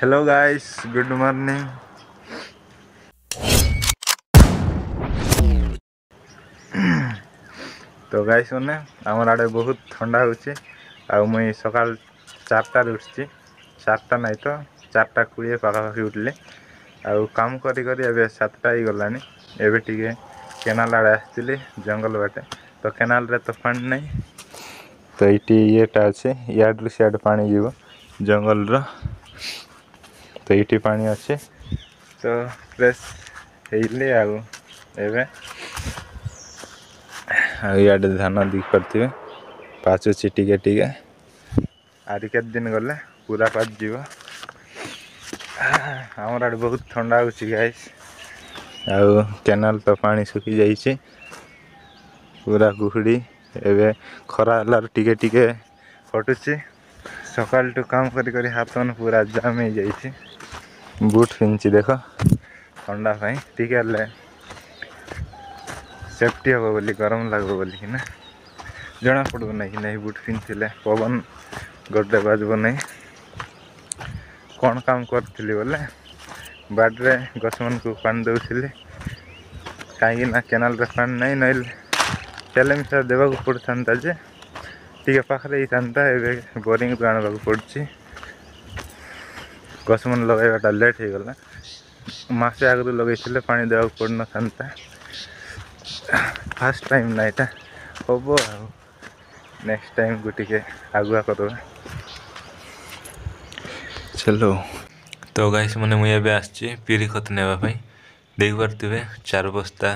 Hello guys, good morning. तो guys मैंने आमर आड़े बहुत ठंडा होची आ मुई सकाल 4टार उठची। 4टा नहीं तो 4टा 20 पाखापाखि उठली। आउ काम करी करी एबे 7टा ही गलानी। एबे टिके केनाल आड़े आसतिली जंगल बाटे। तो केनाल रे तो पानी नहीं, तो इटी येटा अच्छे याड्रु सियाड पानी जीव जंगल रो। तो इटी पानी अच्छे तो फ्रेश हेइले आउ एबे इे धान दी करते पाचुची टिके टिके आरि के दिन गले पूरा पाच जीव। आमर आड़े बहुत ठंडा होची गाइस। आउ केनाल तो पानी सुखी जाइए पूरा कुहुड़ी। एबे खरा लार टिके टिके फटुची। सकाल टू काम करी करी हाथ मन पूरा जाम हो जाइए। बूट पिंची देख ठंडा पाई टिके ले सेफ्टी हम बोली गरम लगो बोली कि ना जना पड़ो ना कि नहीं बूट पिंधे पवन गड्डे बाजब नहीं। कौन काम करी बोले बाड्रे गछ मन को पानी दौली कहीं केनाल रे पानी नहीं नइल चैले मिसा देवा पड़ता जे टी पाखे ही था। ए बोरिंग रू आना पड़ी गछ मन लगेगा लेट हो गला। मसे आगु लगे पानी देवा पड़ था। फास्ट टाइम ना यहाँ हम नेक्स्ट टाइम को टिके आगुआ करवा चलो। तो गाइस मैंने मुझे आसची पीरी खत नेवाई देख पारे 4 बस्ता